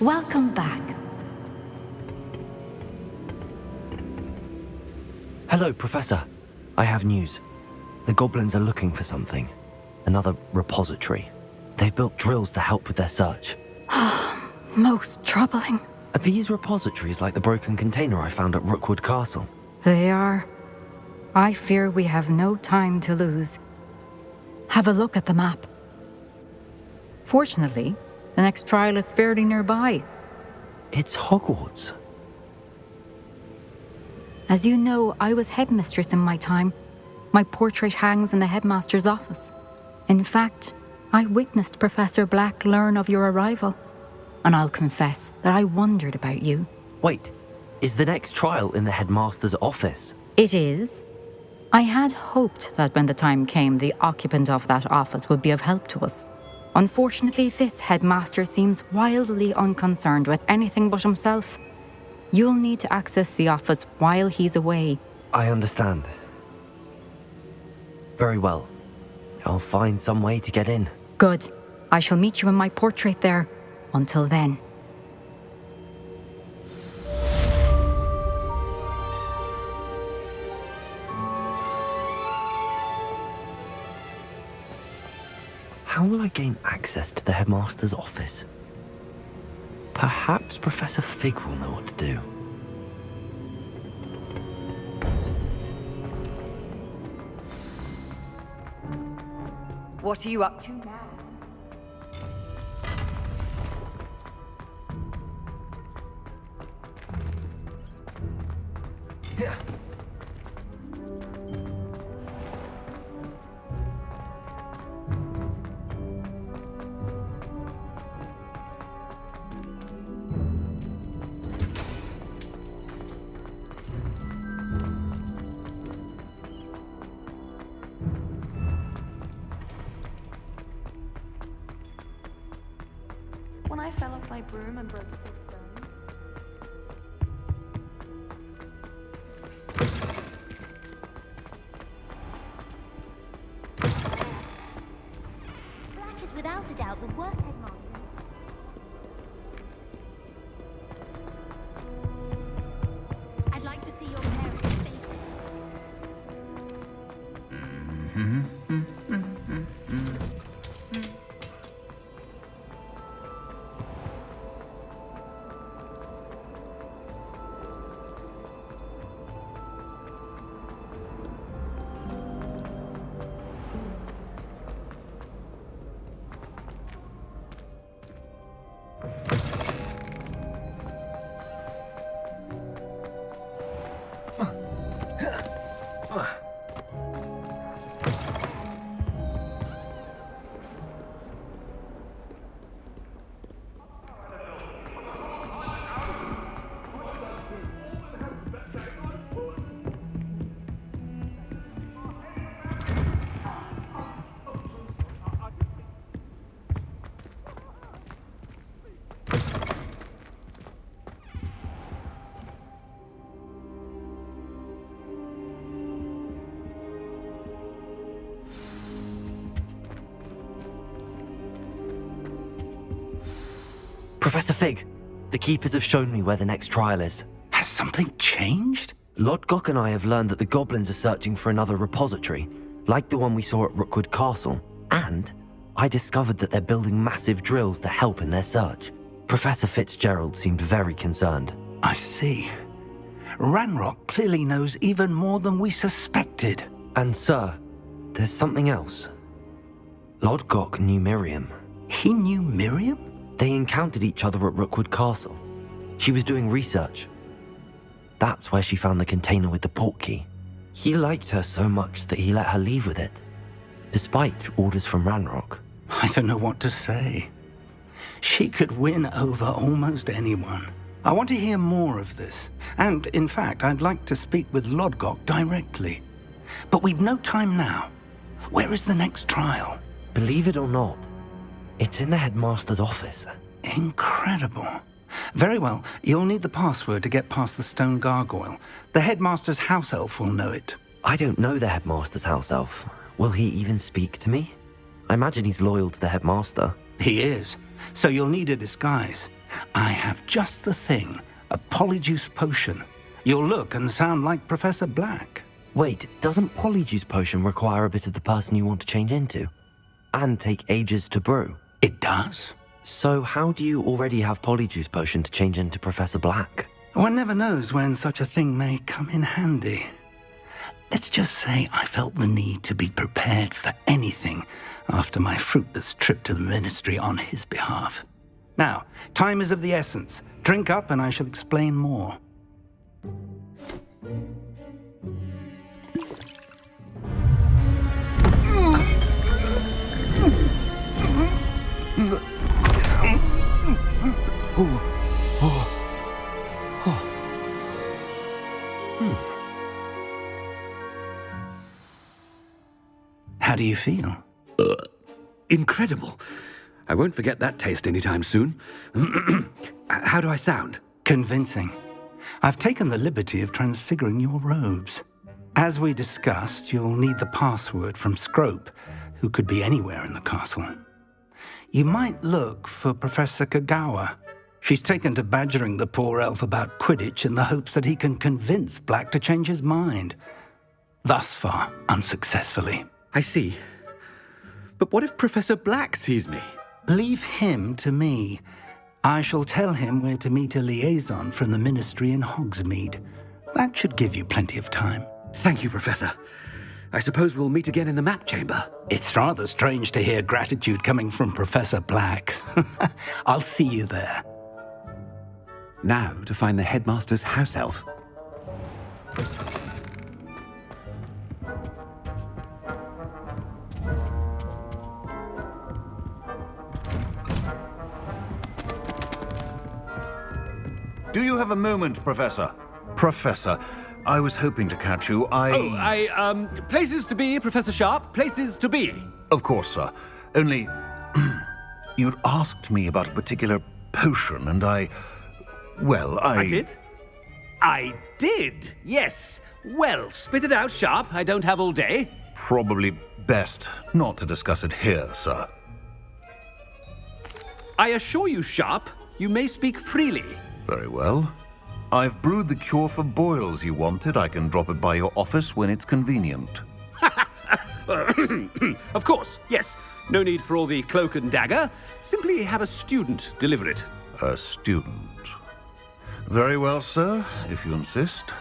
Welcome back. Hello, Professor. I have news. The goblins are looking for something. Another repository. They've built drills to help with their search. Most troubling. Are these repositories like the broken container I found at Rookwood Castle? They are. I fear we have no time to lose. Have a look at the map. Fortunately, the next trial is fairly nearby. It's Hogwarts. As you know, I was headmistress in my time. My portrait hangs in the headmaster's office. In fact, I witnessed Professor Black learn of your arrival. And I'll confess that I wondered about you. Wait, is the next trial in the headmaster's office? It is. I had hoped that when the time came, the occupant of that office would be of help to us. Unfortunately, this headmaster seems wildly unconcerned with anything but himself. You'll need to access the office while he's away. I understand. Very well. I'll find some way to get in. Good. I shall meet you in my portrait there. Until then. How will I gain access to the headmaster's office? Perhaps Professor Fig will know what to do. What are you up to now? When I fell off my broom and broke the stone. Black is without a doubt the worst headmaster. I'd like to see your parents' faces. Professor Fig, the Keepers have shown me where the next trial is. Has something changed? Lodgok and I have learned that the goblins are searching for another repository, like the one we saw at Rookwood Castle. And I discovered that they're building massive drills to help in their search. Professor Fitzgerald seemed very concerned. I see. Ranrock clearly knows even more than we suspected. And sir, there's something else. Lodgok knew Miriam. He knew Miriam? They encountered each other at Rookwood Castle. She was doing research. That's where she found the container with the portkey. He liked her so much that he let her leave with it, despite orders from Ranrock. I don't know what to say. She could win over almost anyone. I want to hear more of this. And, in fact, I'd like to speak with Lodgok directly. But we've no time now. Where is the next trial? Believe it or not, it's in the headmaster's office. Incredible. Very well, you'll need the password to get past the stone gargoyle. The headmaster's house elf will know it. I don't know the headmaster's house elf. Will he even speak to me? I imagine he's loyal to the headmaster. He is. So you'll need a disguise. I have just the thing, a polyjuice potion. You'll look and sound like Professor Black. Wait, doesn't Polyjuice Potion require a bit of the person you want to change into? And take ages to brew? It does? So how do you already have Polyjuice Potion to change into Professor Black? One never knows when such a thing may come in handy. Let's just say I felt the need to be prepared for anything after my fruitless trip to the Ministry on his behalf. Now, time is of the essence. Drink up and I shall explain more. How do you feel? Incredible. I won't forget that taste anytime soon. How do I sound? Convincing. I've taken the liberty of transfiguring your robes. As we discussed, you'll need the password from Scrope, who could be anywhere in the castle. You might look for Professor Kagawa. She's taken to badgering the poor elf about Quidditch in the hopes that he can convince Black to change his mind. Thus far, unsuccessfully. I see. But what if Professor Black sees me? Leave him to me. I shall tell him where to meet a liaison from the Ministry in Hogsmeade. That should give you plenty of time. Thank you, Professor. I suppose we'll meet again in the map chamber. It's rather strange to hear gratitude coming from Professor Black. I'll see you there. Now to find the headmaster's house elf. Do you have a moment, Professor? Professor, I was hoping to catch you. Places to be, Professor Sharp. Places to be. Of course, sir. Only, you'd asked me about a particular potion, and I did? I did, yes. Well, spit it out, Sharp. I don't have all day. Probably best not to discuss it here, sir. I assure you, Sharp, you may speak freely. Very well. I've brewed the cure for boils you wanted. I can drop it by your office when it's convenient. Of course, yes. No need for all the cloak and dagger. Simply have a student deliver it. A student. Very well, sir, if you insist.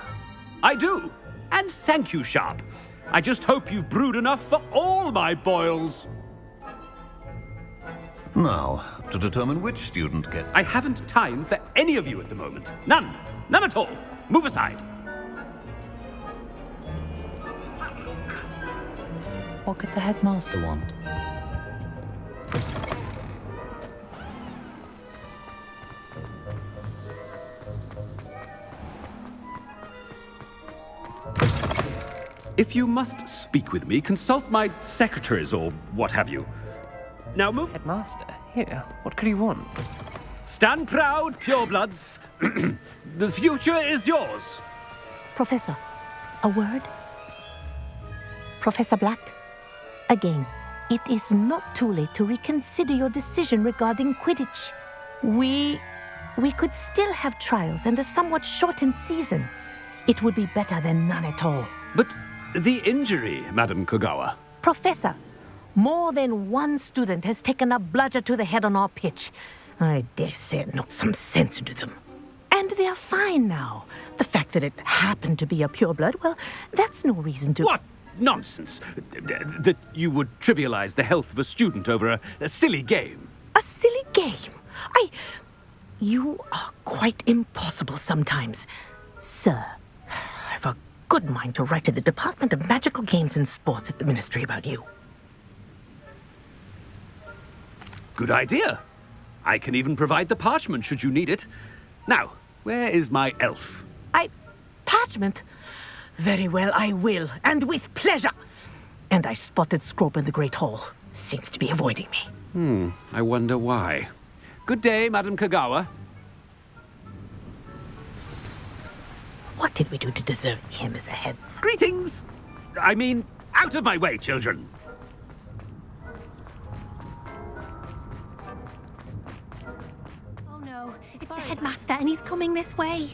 I do. And thank you, Sharp. I just hope you've brewed enough for all my boils. Now, to determine which student gets... I haven't time for any of you at the moment. None. None at all. Move aside. What could the headmaster want? If you must speak with me, consult my secretaries or what have you. Now move. Headmaster? Here, what could he want? Stand proud, purebloods. The future is yours. Professor, a word? Professor Black, again, it is not too late to reconsider your decision regarding Quidditch. We could still have trials and a somewhat shortened season. It would be better than none at all. But the injury, Madam Kagawa. Professor, more than one student has taken a bludger to the head on our pitch. I dare say it knocked some sense into them. And they're fine now. The fact that it happened to be a pureblood, well, that's no reason to... What nonsense! That you would trivialize the health of a student over a silly game. A silly game? You are quite impossible sometimes. Sir, I've a good mind to write to the Department of Magical Games and Sports at the Ministry about you. Good idea. I can even provide the parchment should you need it. Now, where is my elf? Parchment? Very well, I will, and with pleasure. And I spotted Scrope in the Great Hall. Seems to be avoiding me. I wonder why. Good day, Madam Kagawa. What did we do to deserve him as a head? Greetings! I mean, out of my way, children. Oh no, Master, and he's coming this way.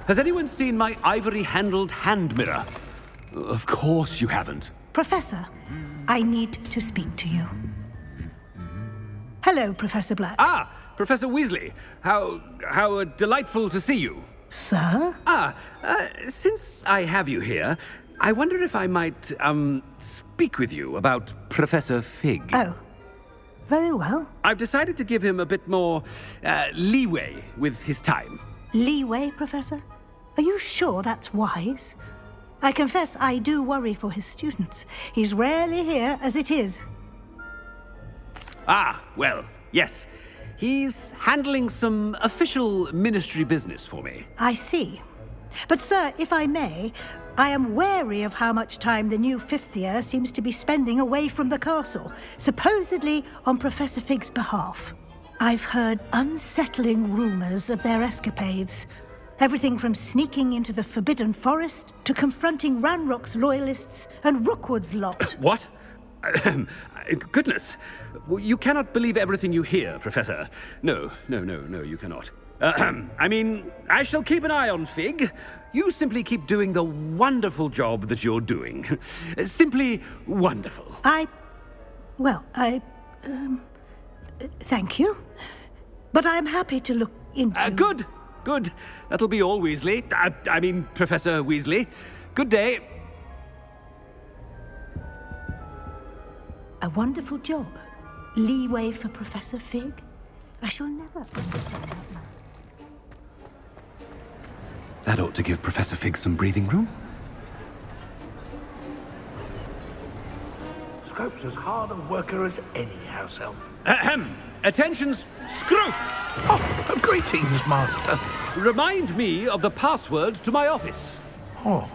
Has anyone seen my ivory-handled hand mirror? Of course you haven't. Professor, I need to speak to you. Hello, Professor Black. Ah, Professor Weasley. How delightful to see you. Sir? Since I have you here, I wonder if I might, speak with you about Professor Fig. Oh, very well. I've decided to give him a bit more, leeway with his time. Leeway, Professor? Are you sure that's wise? I confess I do worry for his students. He's rarely here as it is. Ah, well, yes. He's handling some official ministry business for me. I see. But, sir, if I may, I am wary of how much time the new fifth year seems to be spending away from the castle, supposedly on Professor Fig's behalf. I've heard unsettling rumors of their escapades. Everything from sneaking into the Forbidden Forest to confronting Ranrock's loyalists and Rookwood's lot. What? Goodness. You cannot believe everything you hear, Professor. No, you cannot. I mean, I shall keep an eye on Fig. You simply keep doing the wonderful job that you're doing. Simply wonderful. Thank you. But I'm happy to look into... Good. That'll be all, Weasley. I mean, Professor Weasley. Good day. A wonderful job. Leeway for Professor Fig. I shall never understand that. That ought to give Professor Fig some breathing room. Scrope's as hard a worker as any house elf. Ahem. Attention, Scrope! Oh, greetings, Master. Remind me of the password to my office. Oh,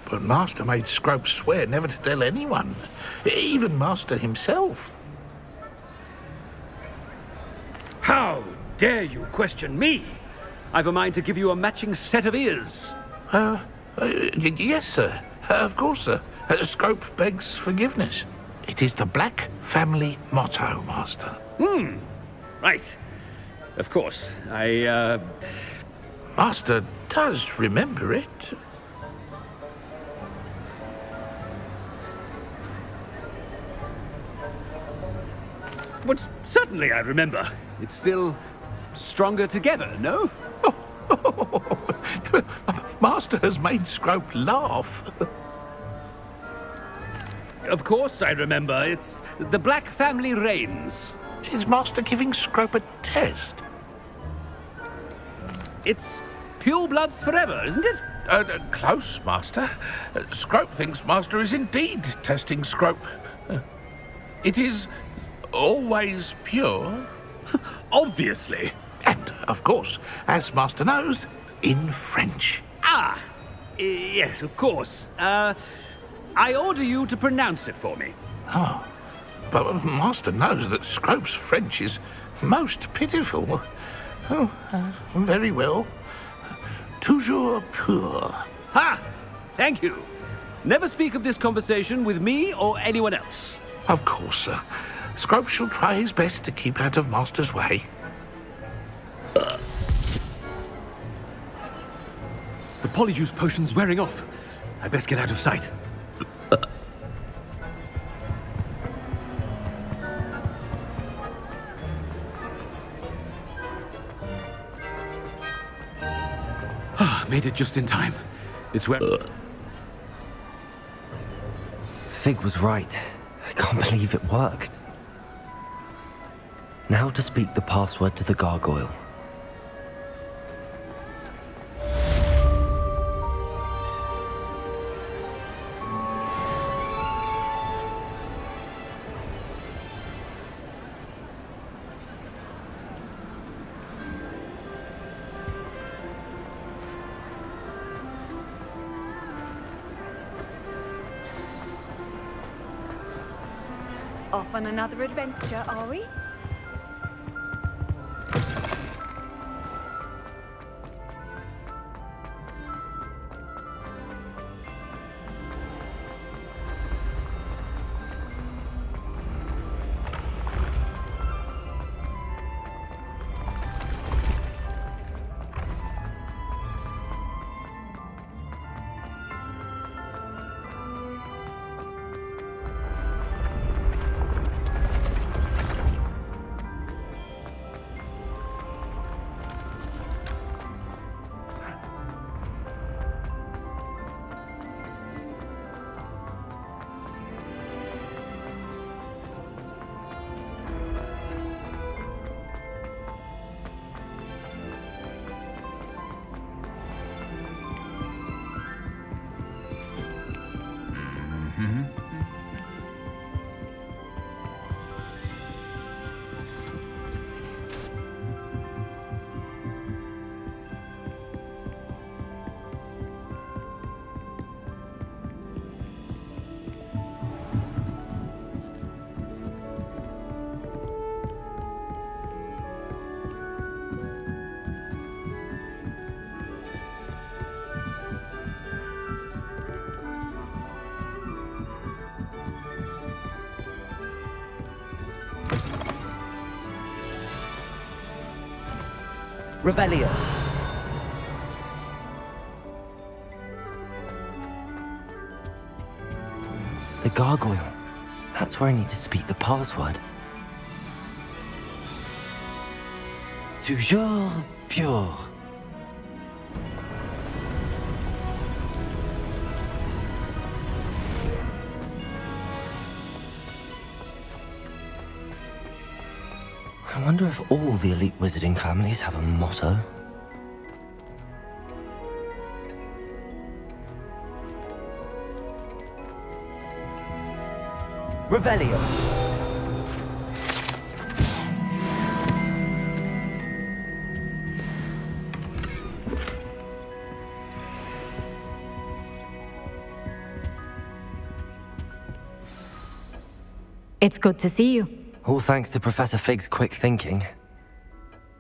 but Master made Scrope swear never to tell anyone, even Master himself. How dare you question me? I've a mind to give you a matching set of ears. Yes, sir. Of course, sir. Scrope begs forgiveness. It is the Black family motto, Master. Right. Of course. Master does remember it. But certainly I remember. It's still stronger together, no? Master has made Scrope laugh. Of course I remember. It's the Black family reigns. Is Master giving Scrope a test? It's pure bloods forever, isn't it? Close, Master. Scrope thinks Master is indeed testing Scrope. It is always pure. Obviously. And, of course, as Master knows, in French. Yes, of course. I order you to pronounce it for me. Oh, but Master knows that Scrope's French is most pitiful. Oh, very well. Toujours pur. Ha! Thank you. Never speak of this conversation with me or anyone else. Of course, sir. Scrope shall try his best to keep out of Master's way. The polyjuice potion's wearing off. I best get out of sight. Made it just in time. It's where... Fig was right. I can't believe it worked. Now to speak the password to the gargoyle. Off on another adventure, are we? Revelio. The gargoyle. That's where I need to speak the password. Toujours pure. I wonder if all the elite wizarding families have a motto. Revelio. It's good to see you. All thanks to Professor Fig's quick thinking.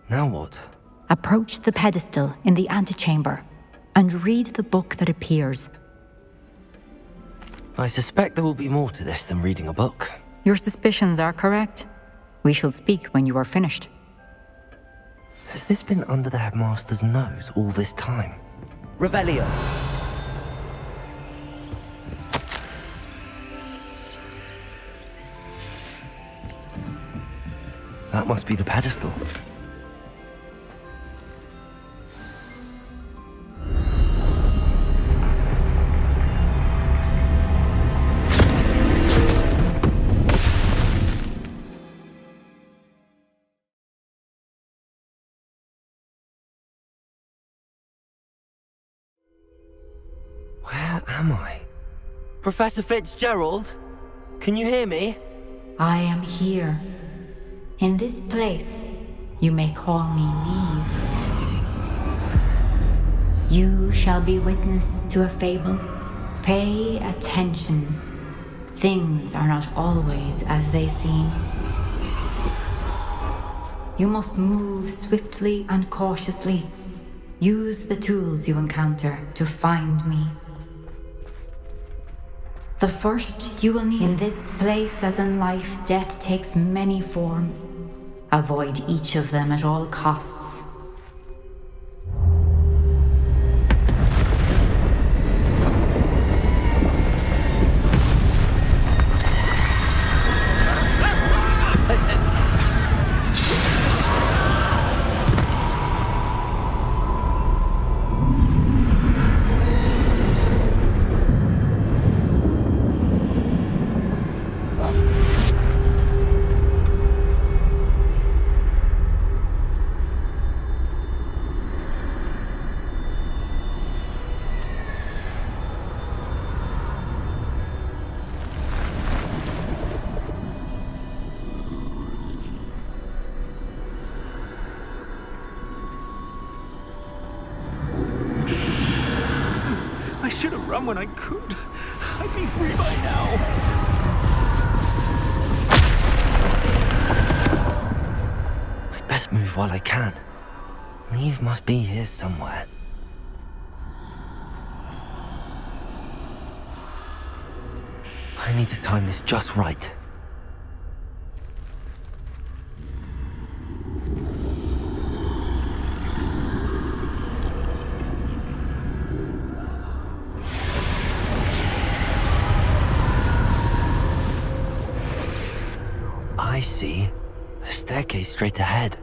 Now what? Approach the pedestal in the antechamber and read the book that appears. I suspect there will be more to this than reading a book. Your suspicions are correct. We shall speak when you are finished. Has this been under the headmaster's nose all this time? Revelio. That must be the pedestal. Where am I? Professor Fitzgerald? Can you hear me? I am here. In this place, you may call me Neve. You shall be witness to a fable. Pay attention. Things are not always as they seem. You must move swiftly and cautiously. Use the tools you encounter to find me. The first you will need. In this place, as in life, death takes many forms. Avoid each of them at all costs. I should have run when I could. I'd be free by now. I'd best move while I can. Neve must be here somewhere. I need to time this just right. I see. A staircase straight ahead.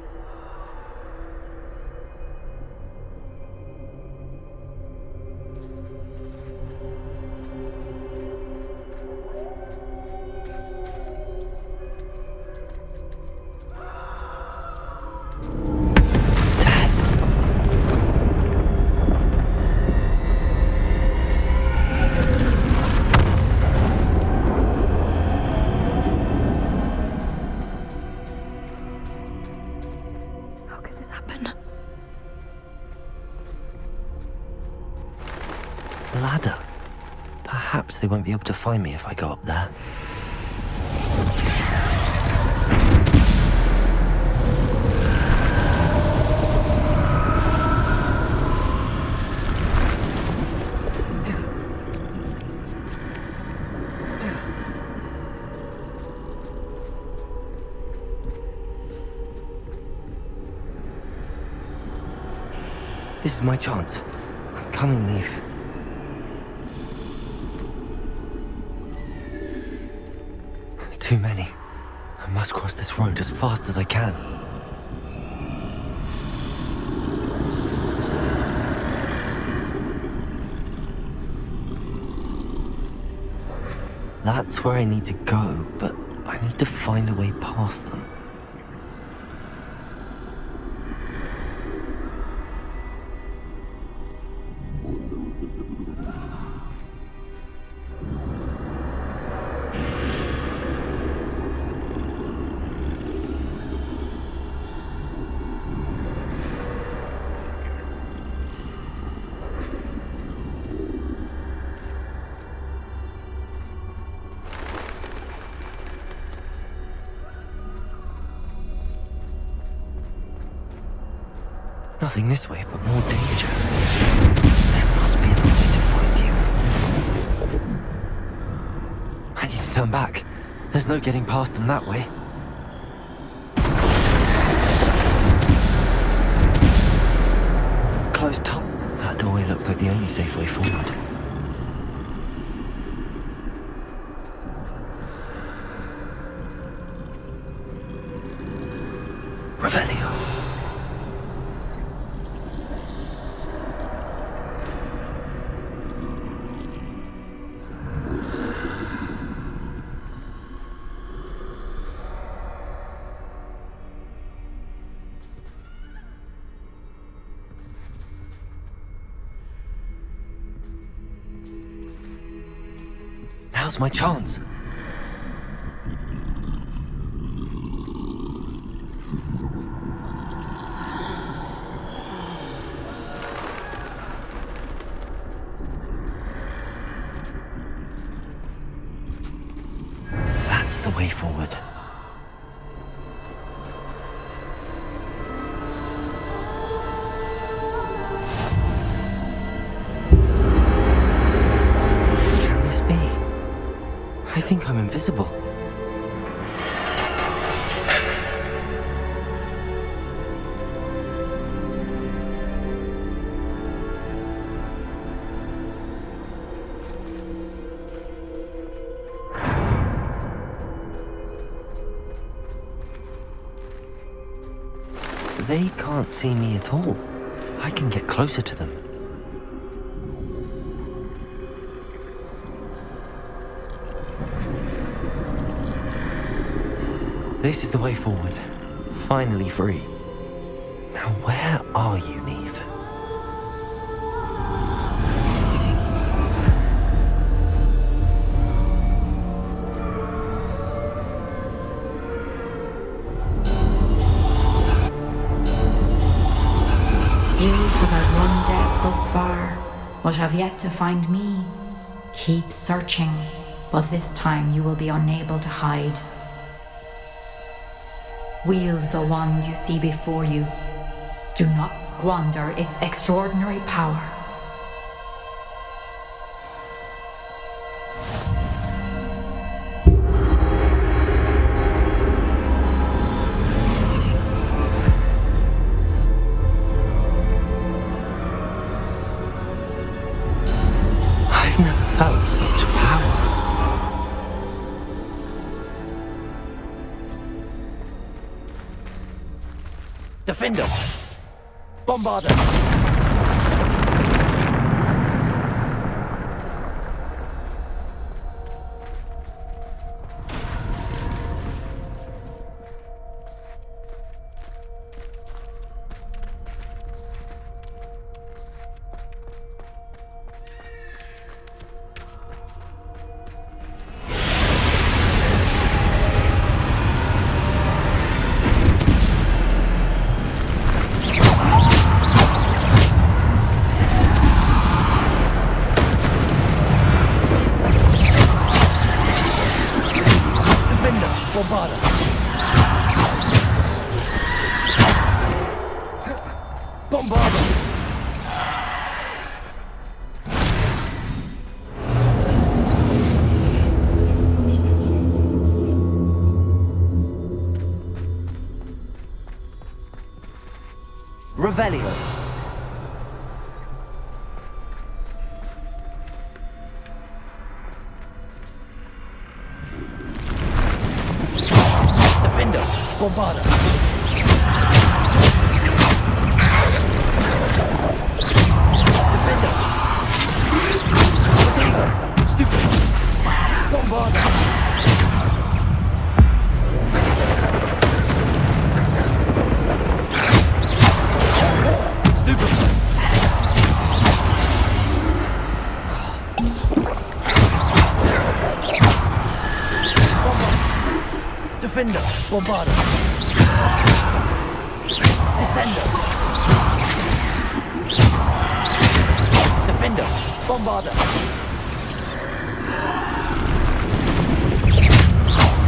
Ladder. Perhaps they won't be able to find me if I go up there. This is my chance. I'm coming, Neve. Too many. I must cross this road as fast as I can. That's where I need to go, but I need to find a way past them. Nothing this way, but more danger. There must be another way to find you. I need to turn back. There's no getting past them that way. Closed top. That doorway looks like the only safe way forward. Revelio. Now's my chance. That's the way forward. Can this be? I think I'm invisible. They can't see me at all. I can get closer to them. This is the way forward. Finally free. Now where are you, Neve? You have outrun death thus far, but have yet to find me. Keep searching, but this time you will be unable to hide. Wield the wand you see before you. Do not squander its extraordinary power. I've never felt such power. Defender! Bombarder! Revelio. Defender, Bombarder. Defender. Stupid. Bombarder. Stupid. Defender, Bombarder. Descender. Defender, Bombarder.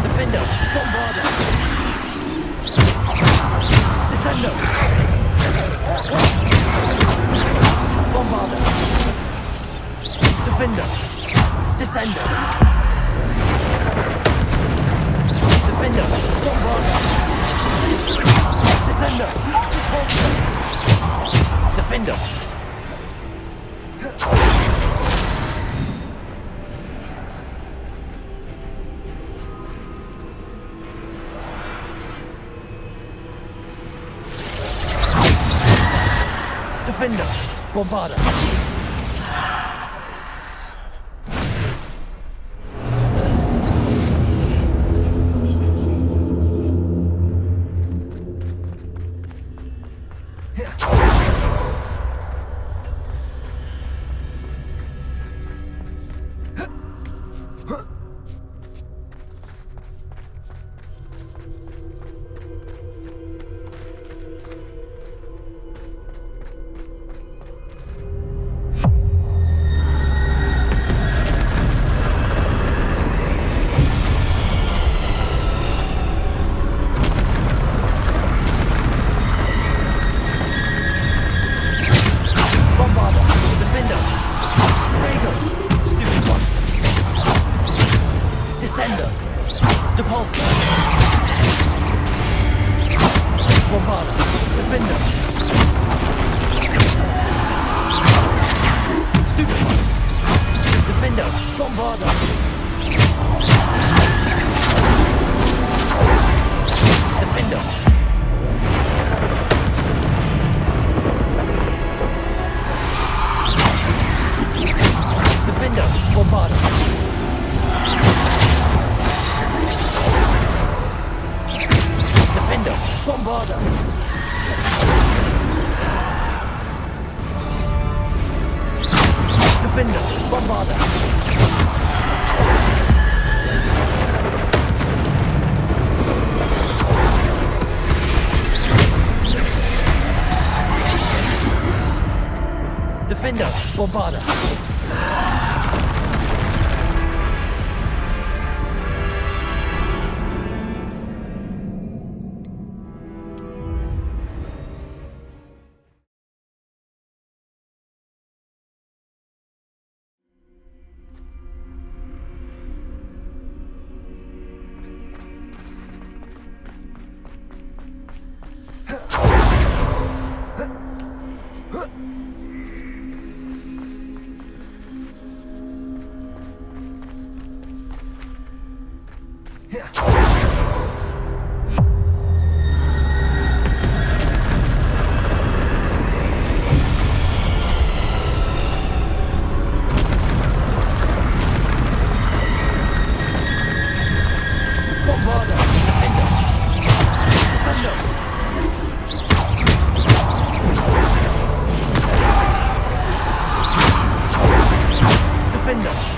Defender, Bombarder. Descender. Bombarder. Defender. Descender. Defender, Bombarder. Descender. Defender. Defender, Bombarder. Defender, Bombarder.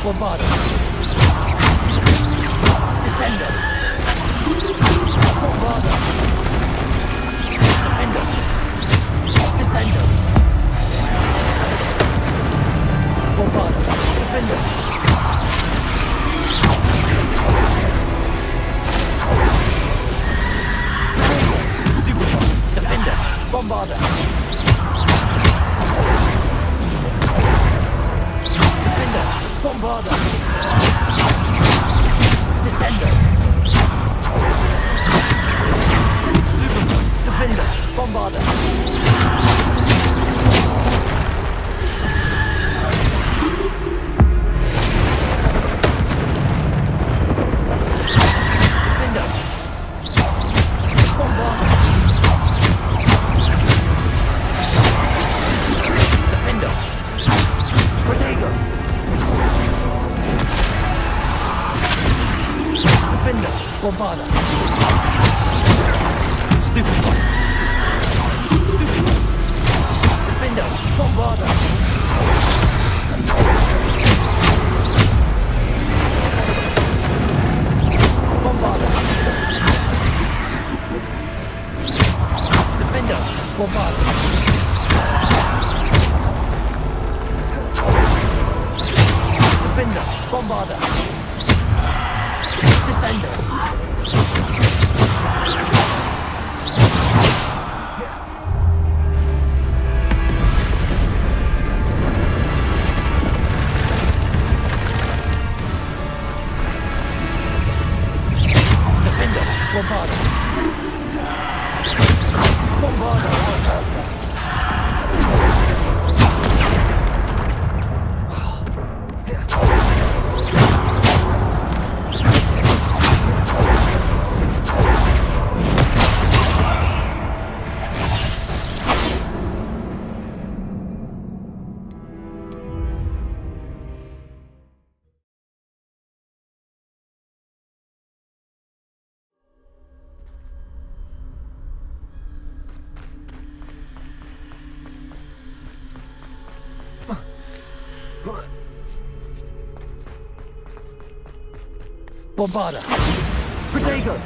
Bombarder. Descender. Bombarder. Defender. Descender. Bombarder. Defender. Stupid. Defender. Bombarder. Defender. Bombarder. Descender. Defender. Bombarder. Defender. Defender, Bombarda. Stupid one. Stupid one. Defender, Bombarda. Bombarda. Defender, Bombarda. Defender, Bombarda. Descender. Defender, Bombarda. Bombarda. Bombarda. Protego.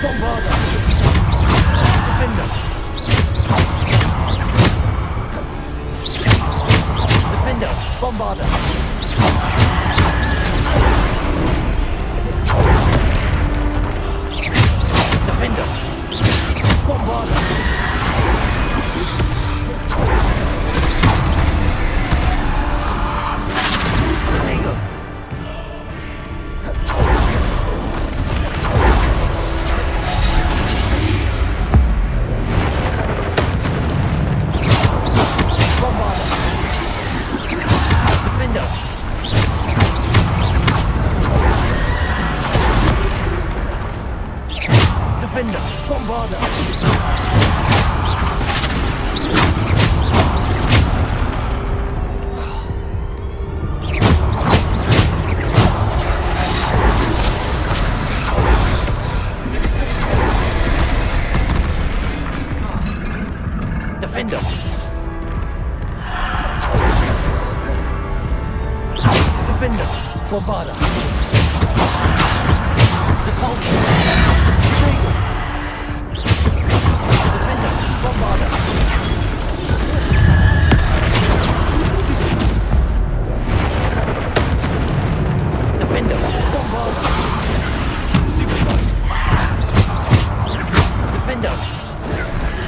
Bombarda. Defender. Defender. Bombarda. Defender. Bombarda. Protego. Bombarda. Defender. Defender, Bombarda. Defender. Defender, Bombarda. Defender, Bombarda. Defender, Bombarda. Defender,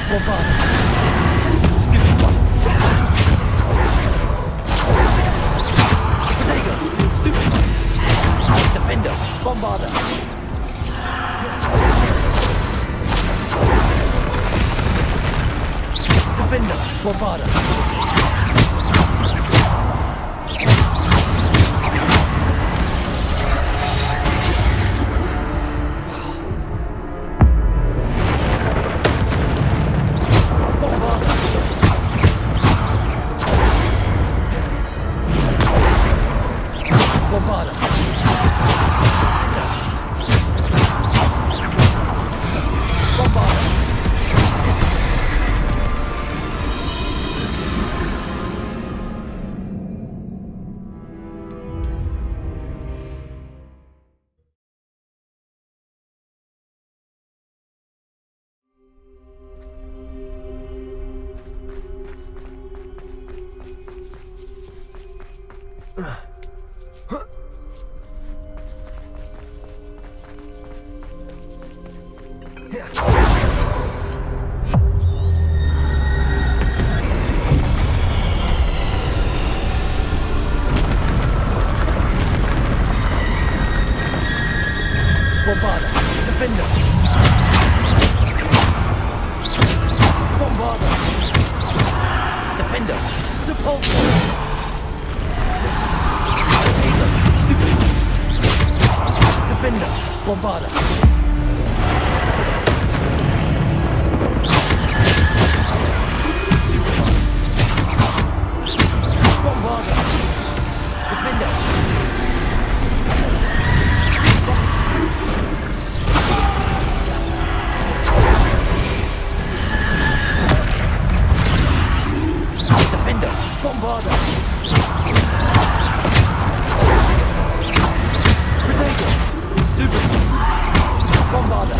Bombarda. Protego. Defender, Bombarda. Defender, Bombarda. Bombarda. Bombarda. Bombarda. Defender. Bombarda. Defender. Depulso. Defender. Bombarder. Bombarder. Defender. Defender. Bombarder. Protego. Stupid. Bombarder.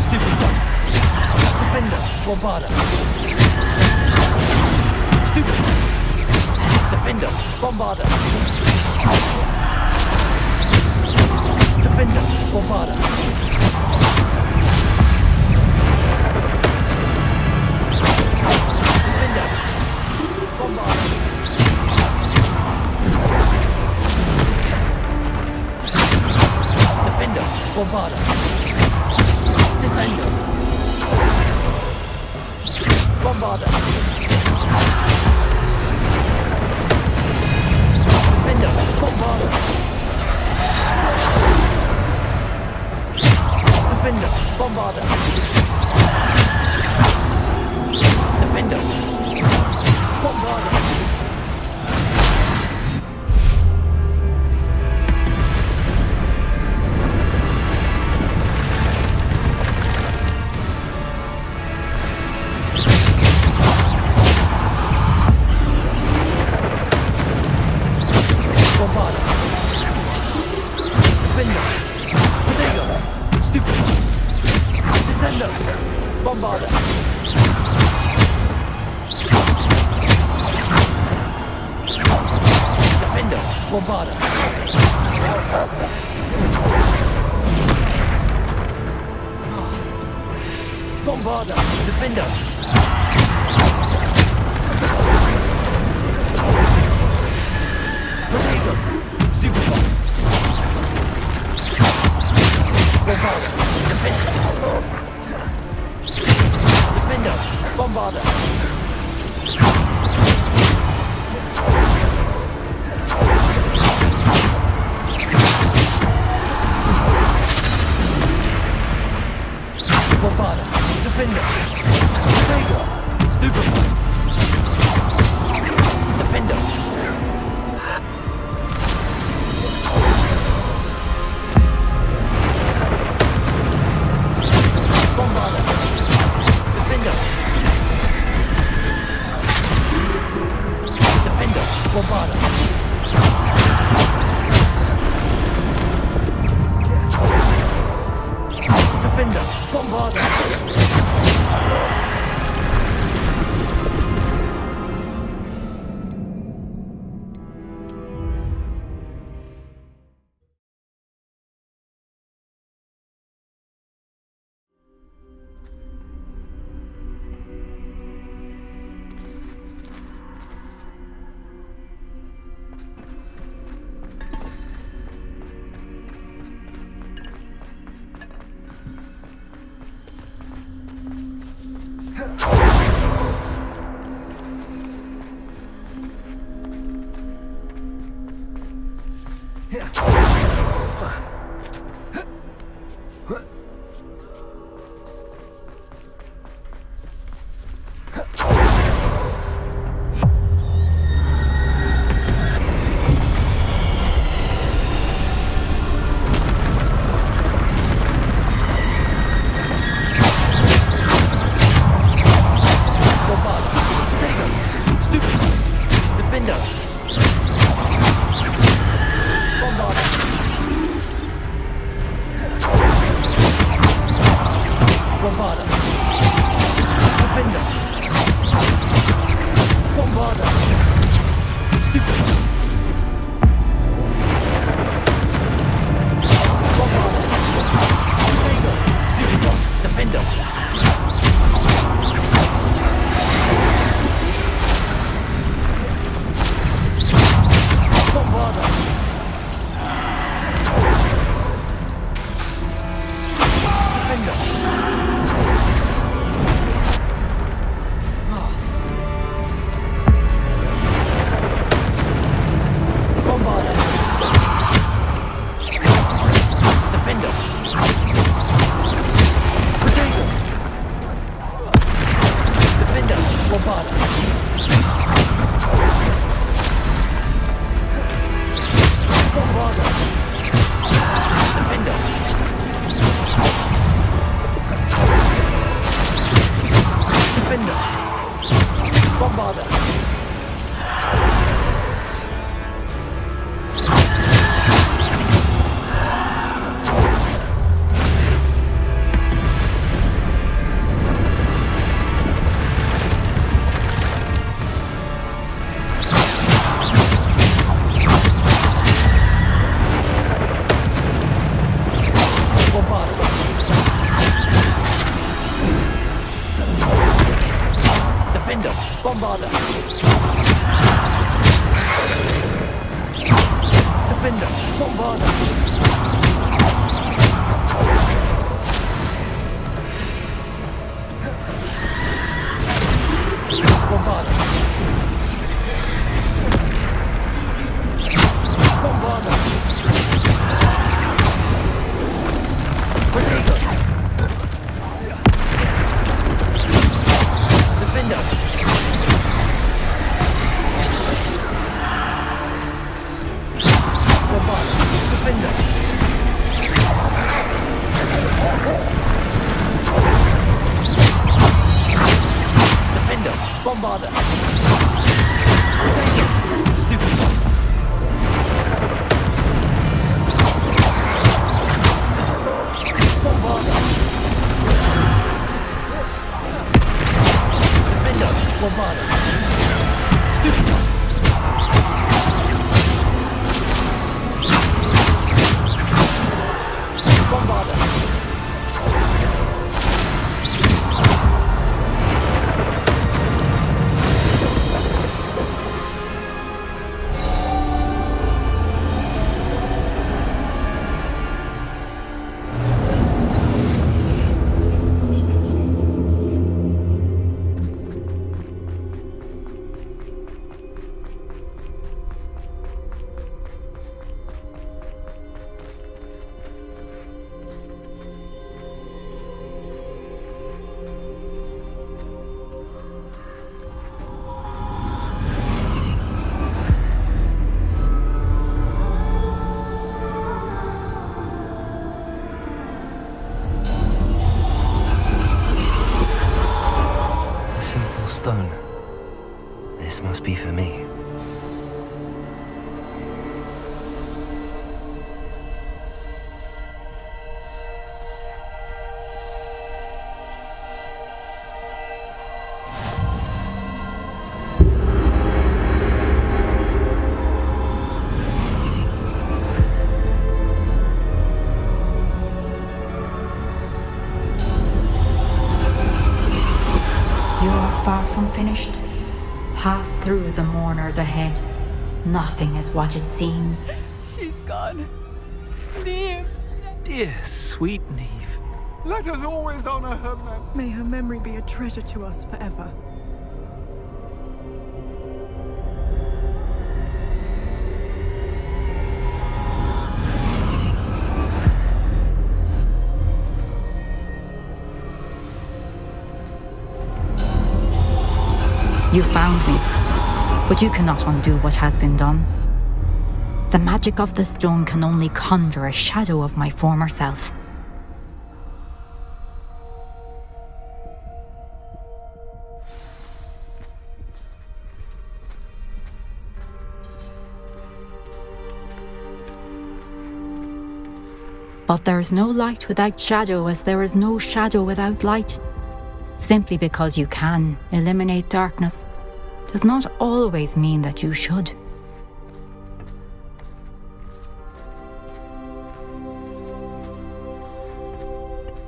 Stupid. Defender. Bombarder. Stupid. Defender. Bombarder. Defender. Bombarder. Defender, Bombarder. Descender. Bombarder. Defender, Bombarder. Defender, Bombarder. Defender, Bombarder. Bombarder. Defender. Bombarder. Bombarder. Defender. Protego. Stupid. Bombarder. Defender. Defender. Bombarder. Bombarder. Defender. Protego. Stupid. Defender. Bombarder. Defender. Defender. Bombarder. Defender. Bombarder. Bombarda. Bombarda. Defender. Defender. Bombarda. Bombarda. Defender. Bombarda. Bombarda. Bombarda. Protego. Defender. Defender. Defender. Bombarda. Stupid. Bombarda. Defender. Bombarda. Stupid. Bombarda. Stone. This must be for me. Far from finished. Pass through the mourners ahead. Nothing is what it seems. She's gone. Neve. Dear, sweet Neve. Let us always honor her memory. May her memory be a treasure to us forever. You found me, but you cannot undo what has been done. The magic of the stone can only conjure a shadow of my former self. But there is no light without shadow, as there is no shadow without light. Simply because you can eliminate darkness does not always mean that you should.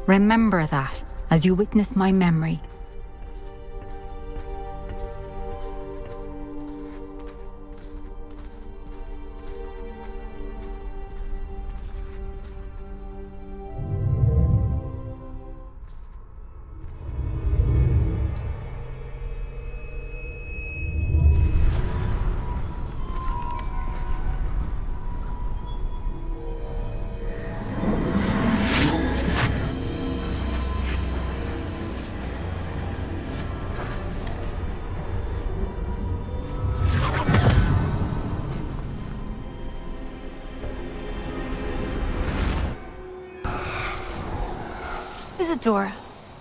Remember that as you witness my memory. Isadora,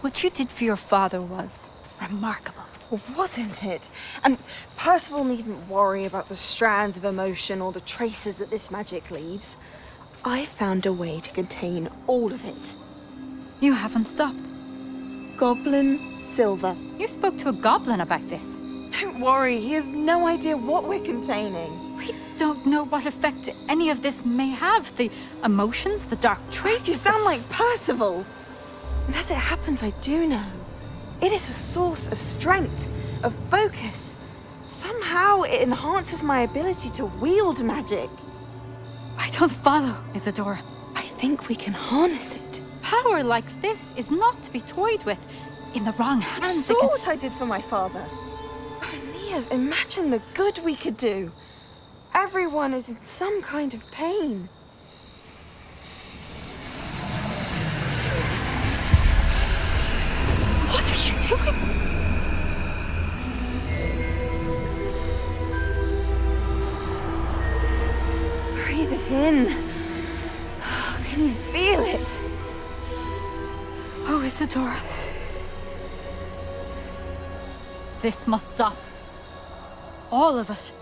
what you did for your father was remarkable. Well, wasn't it? And Percival needn't worry about the strands of emotion or the traces that this magic leaves. I found a way to contain all of it. You haven't stopped. Goblin silver. You spoke to a goblin about this. Don't worry, he has no idea what we're containing. We don't know what effect any of this may have. The emotions, the dark traits. You sound like Percival. And as it happens, I do know. It is a source of strength, of focus. Somehow it enhances my ability to wield magic. I don't follow, Isadora. I think we can harness it. Power like this is not to be toyed with. In the wrong You hands, saw what I did for my father. Oh, Neve, imagine the good we could do. Everyone is in some kind of pain. What are you doing? Breathe it in. Can you feel it? Oh, Isadora. This must stop. All of it.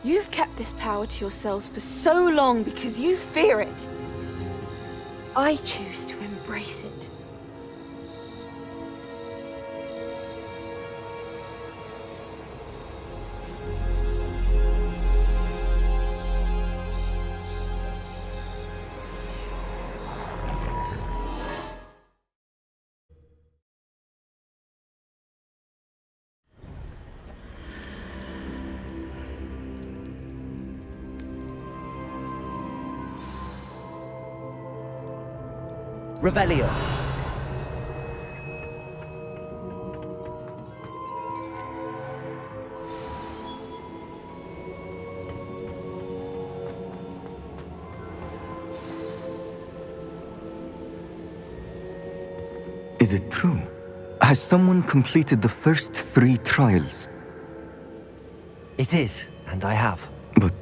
You've kept this power to yourselves for so long because you fear it. I choose to embrace it. Revelio. Is it true? Has someone completed the first 3 trials? It is, and I have. But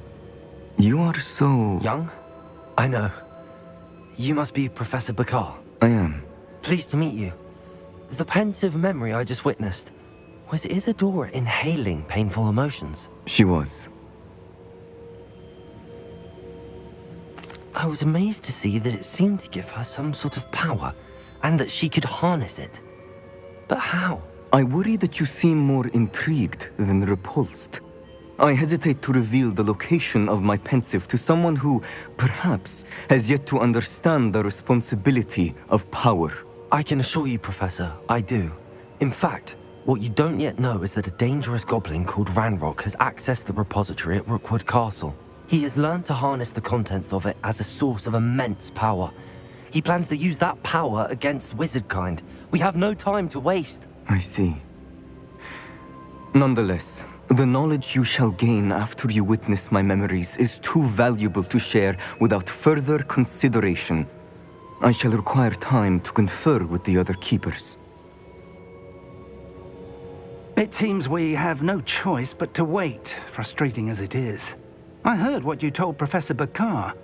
you are so... Young? I know. You must be Professor Bakar. I am. Pleased to meet you. The pensive memory I just witnessed, was Isadora inhaling painful emotions? She was. I was amazed to see that it seemed to give her some sort of power, and that she could harness it. But how? I worry that you seem more intrigued than repulsed. I hesitate to reveal the location of my pensive to someone who, perhaps, has yet to understand the responsibility of power. I can assure you, Professor, I do. In fact, what you don't yet know is that a dangerous goblin called Ranrock has accessed the repository at Rookwood Castle. He has learned to harness the contents of it as a source of immense power. He plans to use that power against wizardkind. We have no time to waste. I see. Nonetheless, the knowledge you shall gain after you witness my memories is too valuable to share without further consideration. I shall require time to confer with the other keepers. It seems we have no choice but to wait, frustrating as it is. I heard what you told Professor Bakar.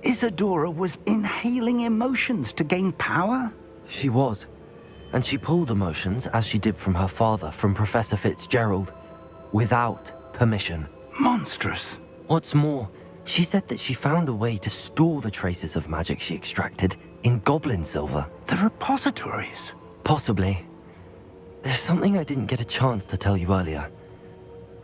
Isadora was inhaling emotions to gain power? She was. And she pulled emotions, as she did from her father, from Professor Fitzgerald, without permission. Monstrous. What's more, she said that she found a way to store the traces of magic she extracted in goblin silver. The repositories? Possibly. There's something I didn't get a chance to tell you earlier.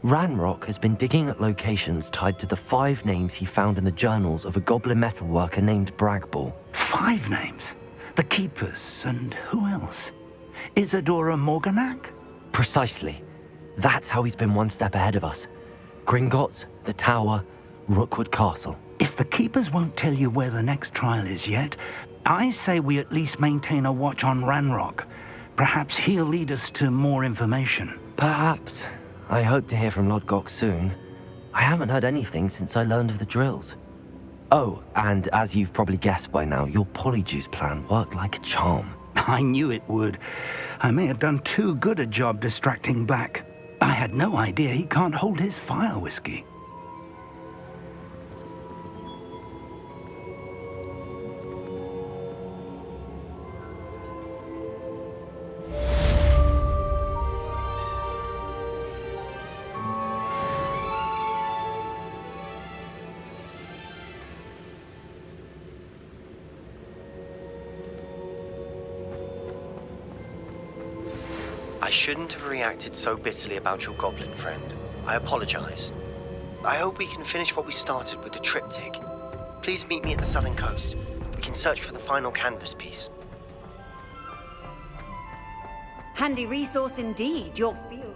Ranrock has been digging at locations tied to the 5 names he found in the journals of a goblin metalworker named Bragball. 5 names? The Keepers, and who else? Isadora Morganac? Precisely. That's how he's been one step ahead of us. Gringotts, the Tower, Rookwood Castle. If the Keepers won't tell you where the next trial is yet, I say we at least maintain a watch on Ranrock. Perhaps he'll lead us to more information. Perhaps. I hope to hear from Lodgok soon. I haven't heard anything since I learned of the drills. Oh, and as you've probably guessed by now, your polyjuice plan worked like a charm. I knew it would. I may have done too good a job distracting Black. I had no idea he can't hold his fire whiskey. I shouldn't have reacted so bitterly about your goblin friend. I apologize. I hope we can finish what we started with the triptych. Please meet me at the southern coast. We can search for the final canvas piece. Handy resource indeed, your field.